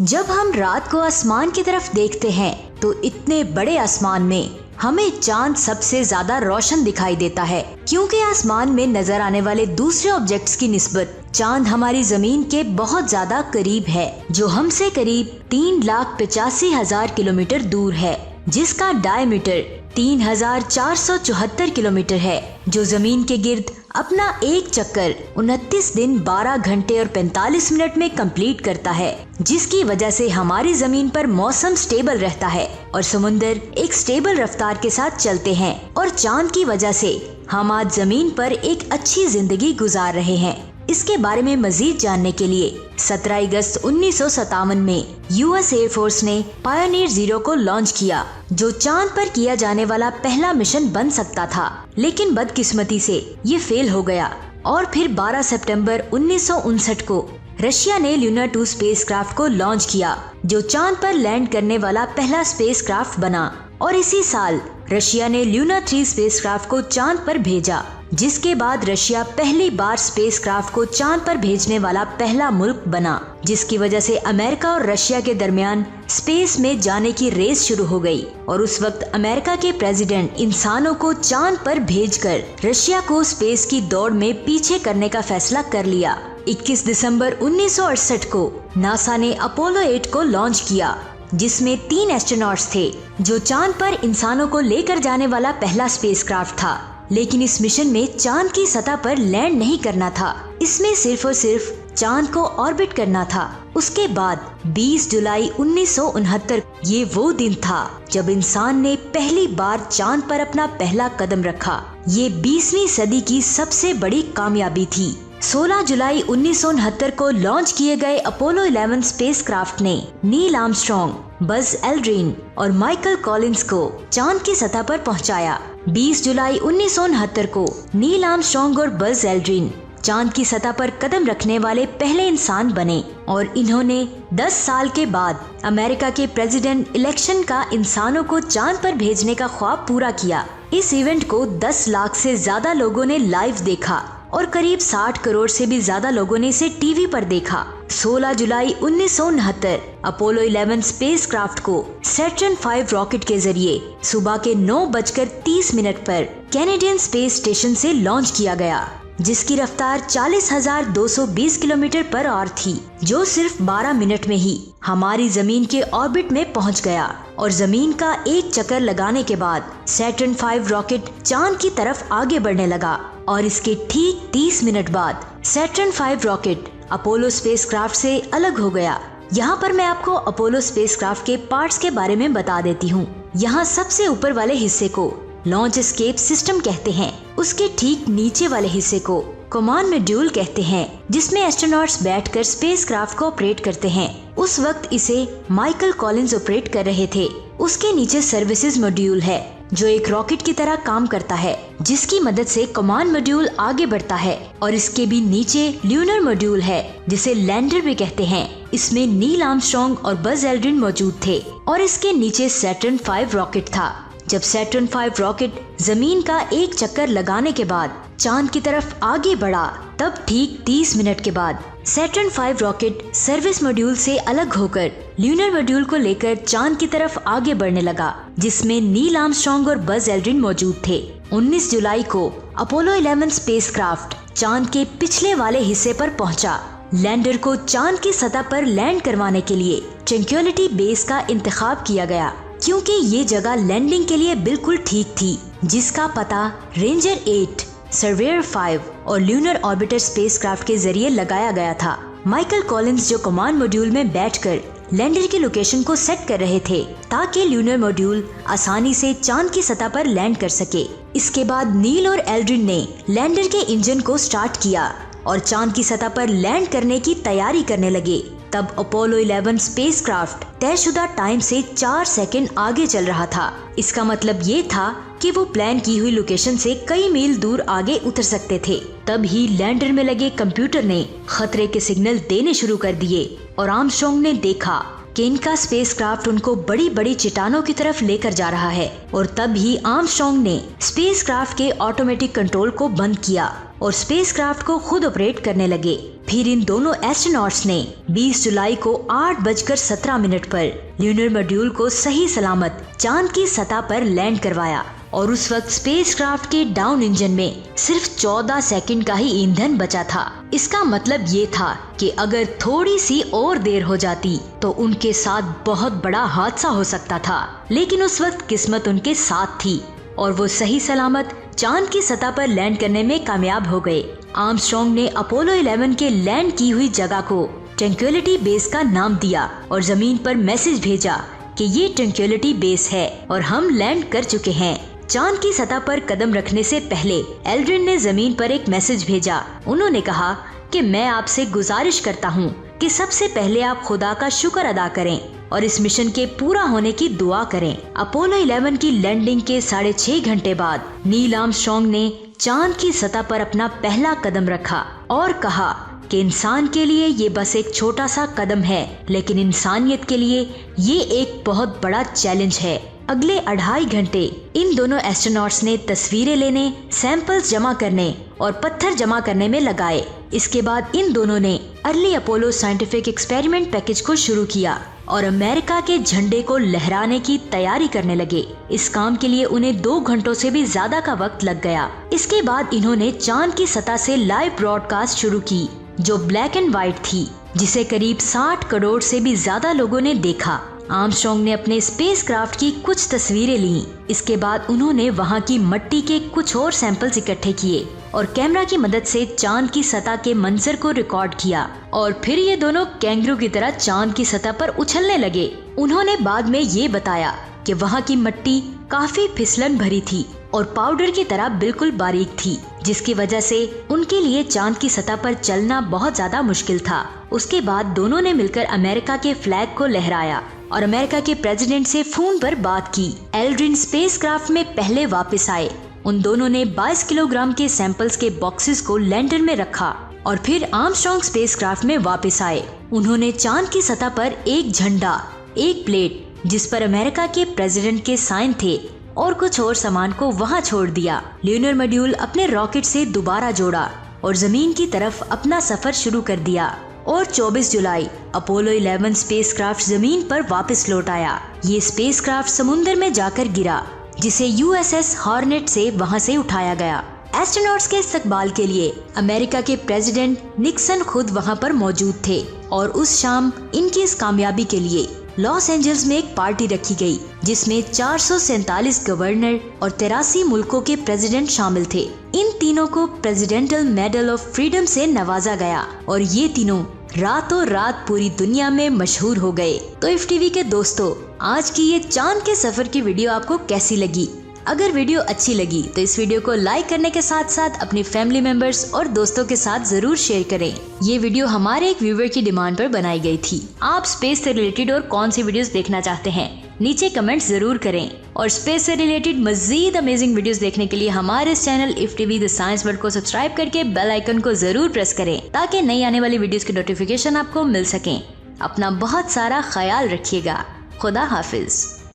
जब हम रात को आसमान की तरफ देखते हैं तो इतने बड़े आसमान में हमें चांद सबसे ज्यादा रोशन दिखाई देता है, क्योंकि आसमान में नजर आने वाले दूसरे ऑब्जेक्ट्स की निस्बत चांद हमारी जमीन के बहुत ज्यादा करीब है, जो हमसे करीब 3,85,000 किलोमीटर दूर है, जिसका डायमीटर 3,474 किलोमीटर है, जो जमीन के गिर्द अपना एक चक्कर 29 दिन 12 घंटे और 45 मिनट में कंप्लीट करता है, जिसकी वजह से हमारी जमीन पर मौसम स्टेबल रहता है और समुंदर एक स्टेबल रफ्तार के साथ चलते हैं, और चांद की वजह से हम आज जमीन पर एक अच्छी जिंदगी गुजार रहे हैं। इसके बारे में मजीद जानने के लिए 17 अगस्त 1957 में यूएस एयरफोर्स ने पायोनियर 0 को लॉन्च किया, जो चांद पर किया जाने वाला पहला मिशन बन सकता था, लेकिन बदकिस्मती से ये फेल हो गया। और फिर 12 सितंबर 1959 को रशिया ने ल्यूनर 2 स्पेसक्राफ्ट को लॉन्च किया, जो चांद पर लैंड करने वाला पहला स्पेसक्राफ्ट बना। और इसी साल रशिया ने ल्यूनर 3 स्पेसक्राफ्ट को चांद पर भेजा, जिसके बाद रशिया पहली बार स्पेसक्राफ्ट को चांद पर भेजने वाला पहला मुल्क बना, जिसकी वजह से अमेरिका और रशिया के दरमियान स्पेस में जाने की रेस शुरू हो गई। और उस वक्त अमेरिका के प्रेसिडेंट इंसानों को चांद पर भेजकर रशिया को स्पेस की दौड़ में पीछे करने का फैसला कर लिया। 21 दिसंबर 1968 को नासा ने अपोलो 8 को लॉन्च किया, जिसमें 3 एस्ट्रोनॉट्स थे, जो चांद पर इंसानों को लेकर जाने वाला पहला स्पेसक्राफ्ट था। लेकिन इस मिशन में चांद की सतह पर लैंड नहीं करना था, इसमें सिर्फ और सिर्फ चांद को ऑर्बिट करना था। उसके बाद 20 जुलाई 1969 ये वो दिन था जब इंसान ने पहली बार चांद पर अपना पहला कदम रखा। ये 20वीं सदी की सबसे बड़ी कामयाबी थी। 16 जुलाई 1969 को लॉन्च किए गए अपोलो 11 स्पेसक्राफ्ट ने नील आर्मस्ट्रॉन्ग, बज एल्ड्रिन और माइकल कॉलिंस को चांद की सतह पर पहुंचाया। 20 जुलाई 1969 को नील आर्मस्ट्रॉन्ग और बज एल्ड्रिन चांद की सतह पर कदम रखने वाले पहले इंसान बने, और इन्होंने 10 साल के बाद अमेरिका के प्रेसिडेंट इलेक्शन का इंसानों को चांद पर भेजने का ख्वाब पूरा किया। इस इवेंट को 10 लाख से ज्यादा लोगों ने लाइव देखा और करीब 60 करोड़ से भी ज्यादा लोगों ने इसे टीवी पर देखा। 16 जुलाई 1969 अपोलो 11 स्पेसक्राफ्ट को सैटर्न 5 रॉकेट के जरिए सुबह के 9:30 पर कैनेडियन स्पेस स्टेशन से लॉन्च किया गया, जिसकी रफ्तार 40,220 किलोमीटर पर आवर थी, जो सिर्फ 12 मिनट में ही हमारी जमीन के ऑर्बिट में पहुंच गया। और जमीन का एक चक्कर लगाने के बाद सैटर्न 5 रॉकेट चांद की तरफ आगे बढ़ने लगा, और इसके ठीक 30 मिनट बाद सैटर्न 5 रॉकेट अपोलो स्पेसक्राफ्ट से अलग हो गया। यहाँ पर मैं आपको अपोलो स्पेसक्राफ्ट के पार्ट्स के बारे में बता देती हूँ। यहाँ सबसे ऊपर वाले हिस्से को लॉन्च एस्केप सिस्टम कहते हैं। उसके ठीक नीचे वाले हिस्से को कमांड मॉड्यूल कहते हैं, जिसमें एस्ट्रोनॉट्स बैठकर स्पेसक्राफ्ट को ऑपरेट करते हैं। उस वक्त इसे माइकल कॉलिंस ऑपरेट कर रहे थे। उसके नीचे सर्विसेज मॉड्यूल है, जो एक रॉकेट की तरह काम करता है, जिसकी मदद से कमांड मॉड्यूल आगे बढ़ता है। और इसके भी नीचे ल्यूनर मॉड्यूल है, जिसे लैंडर भी कहते हैं। इसमें नील आर्मस्ट्रॉन्ग और बज एल्ड्रिन मौजूद थे। और इसके नीचे सैटर्न 5 रॉकेट था। जब सैटर्न 5 रॉकेट जमीन का एक चक्कर लगाने के बाद चांद की तरफ आगे बढ़ा, तब ठीक 30 मिनट के बाद सैटर्न 5 रॉकेट सर्विस मॉड्यूल से अलग होकर ल्यूनर मॉड्यूल को लेकर चांद की तरफ आगे बढ़ने लगा, जिसमें नील आर्मस्ट्रॉन्ग और बज एल्ड्रिन मौजूद थे। 19 जुलाई को अपोलो 11 स्पेसक्राफ्ट चांद के पिछले वाले हिस्से पर पहुंचा। लैंडर को चांद की सतह पर लैंड करवाने के लिए ट्रैंक्विलिटी बेस का इंतखाब किया गया, क्योंकि ये जगह लैंडिंग के लिए बिल्कुल ठीक थी, जिसका पता रेंजर 8, सर्वेयर 5 और ल्यूनर ऑर्बिटर स्पेसक्राफ्ट के जरिए लगाया गया था। माइकल कॉलिंस, जो कमांड मॉड्यूल में बैठकर लैंडर की लोकेशन को सेट कर रहे थे, ताकि ल्यूनर मॉड्यूल आसानी से चांद की सतह पर लैंड कर सके। इसके बाद नील और एल्ड्रिन ने लैंडर के इंजन को स्टार्ट किया और चांद की सतह पर लैंड करने की तैयारी करने लगे। तब अपोलो 11 स्पेसक्राफ्ट तयशुदा टाइम से 4 सेकंड आगे चल रहा था। इसका मतलब ये था कि वो प्लान की हुई लोकेशन से कई मील दूर आगे उतर सकते थे। तब ही लैंडर में लगे कंप्यूटर ने खतरे के सिग्नल देने शुरू कर दिए, और आर्मस्ट्रॉन्ग ने देखा कि इनका स्पेसक्राफ्ट उनको बड़ी बड़ी चट्टानों की तरफ लेकर जा रहा है। और तब ही आर्मस्ट्रॉन्ग ने स्पेसक्राफ्ट के ऑटोमेटिक कंट्रोल को बंद किया और स्पेसक्राफ्ट को खुद ऑपरेट करने लगे। फिर इन दोनों एस्ट्रोनॉट्स ने 20 जुलाई को 8:17 पर ल्यूनर मॉड्यूल को सही सलामत चांद की सतह पर लैंड करवाया और उस वक्त स्पेसक्राफ्ट के डाउन इंजन में सिर्फ 14 सेकंड का ही ईंधन बचा था। इसका मतलब ये था कि अगर थोड़ी सी और देर हो जाती तो उनके साथ बहुत बड़ा हादसा हो सकता था, लेकिन उस वक्त किस्मत उनके साथ थी और वो सही सलामत चांद की सतह पर लैंड करने में कामयाब हो गए। आर्मस्ट्रॉन्ग ने अपोलो 11 के लैंड की हुई जगह को ट्रैंक्विलिटी बेस का नाम दिया और जमीन पर मैसेज भेजा कि ये ट्रैंक्विलिटी बेस है और हम लैंड कर चुके हैं। चांद की सतह पर कदम रखने से पहले एल्ड्रिन ने जमीन पर एक मैसेज भेजा। उन्होंने कहा कि मैं आपसे गुजारिश करता हूँ कि सबसे पहले आप खुदा का शुक्र अदा करें और इस मिशन के पूरा होने की दुआ करें। अपोलो 11 की लैंडिंग के 6.5 घंटे बाद नील आर्मस्ट्रॉन्ग ने चांद की सतह पर अपना पहला कदम रखा और कहा कि इंसान के लिए ये बस एक छोटा सा कदम है, लेकिन इंसानियत के लिए ये एक बहुत बड़ा चैलेंज है। अगले 2.5 घंटे इन दोनों एस्ट्रोनॉट्स ने तस्वीरें लेने, सैंपल्स जमा करने और पत्थर जमा करने में लगाए। इसके बाद इन दोनों ने early Apollo scientific experiment package को शुरू किया और अमेरिका के झंडे को लहराने की तैयारी करने लगे। इस काम के लिए उन्हें 2 घंटों से भी ज्यादा का वक्त लग गया। इसके बाद इन्होंने चांद की सतह से लाइव ब्रॉडकास्ट शुरू की जो ब्लैक एंड व्हाइट थी, जिसे करीब 60 करोड़ से भी ज्यादा लोगों ने देखा। आर्मस्ट्रॉन्ग ने अपने स्पेसक्राफ्ट की कुछ तस्वीरें लीं। इसके बाद उन्होंने वहां की मिट्टी के कुछ और सैंपल्स इकट्ठे किए और कैमरा की मदद से चांद की सतह के मंजर को रिकॉर्ड किया और फिर ये दोनों कैंगरू की तरह चांद की सतह पर उछलने लगे। उन्होंने बाद में ये बताया कि वहां की मिट्टी काफी फिसलन भरी थी और पाउडर की तरह बिल्कुल बारीक थी, जिसकी वजह से उनके लिए चांद की सतह पर चलना बहुत ज्यादा मुश्किल था। उसके बाद दोनों ने मिलकर अमेरिका के फ्लैग को लहराया और अमेरिका के प्रेसिडेंट से फोन पर बात की। एल्ड्रिन स्पेसक्राफ्ट में पहले वापस आए। उन दोनों ने 22 किलोग्राम के सैंपल्स के बॉक्सेस को लैंडर में रखा और फिर आर्मस्ट्रॉन्ग स्पेसक्राफ्ट में वापस आए। उन्होंने चांद की सतह पर एक झंडा, एक प्लेट जिस पर अमेरिका के प्रेसिडेंट के साइन थे और कुछ और सामान को वहां छोड़ दिया। ल्यूनर मॉड्यूल अपने रॉकेट से दोबारा जोड़ा और जमीन की तरफ अपना सफर शुरू कर दिया और 24 जुलाई अपोलो 11 स्पेसक्राफ्ट जमीन पर वापस लौट आया। ये स्पेसक्राफ्ट समुद्र में जाकर गिरा, जिसे USS हॉर्नेट से वहां से उठाया गया। एस्ट्रोनॉट्स के इस्तकबाल के लिए अमेरिका के प्रेसिडेंट निक्सन खुद वहां पर मौजूद थे और उस शाम इनकी इस कामयाबी के लिए लॉस एंजल्स में एक पार्टी रखी गई, जिसमें 447 गवर्नर और 83 मुल्कों के प्रेसिडेंट शामिल थे। इन तीनों को प्रेसिडेंटल मेडल ऑफ फ्रीडम से नवाजा गया और ये तीनों रातों रात पूरी दुनिया में मशहूर हो गए। तो IFTV के दोस्तों, आज की ये चांद के सफर की वीडियो आपको कैसी लगी? अगर वीडियो अच्छी लगी तो इस वीडियो को लाइक करने के साथ साथ अपनी फैमिली मेंबर्स और दोस्तों के साथ जरूर शेयर करें। ये वीडियो हमारे एक व्यूवर की डिमांड पर बनाई गई थी। आप स्पेस से रिलेटेड और कौन सी वीडियोस देखना चाहते हैं, नीचे कमेंट जरूर करें और स्पेस से रिलेटेड मजीद अमेजिंग वीडियोस देखने के लिए हमारे इस channel IFTV the science world को सब्सक्राइब करके बेल आइकन को जरूर प्रेस करें ताकि नई आने वाली वीडियोस की नोटिफिकेशन आपको मिल सके। अपना बहुत सारा ख्याल रखिएगा। खुदा हाफिज।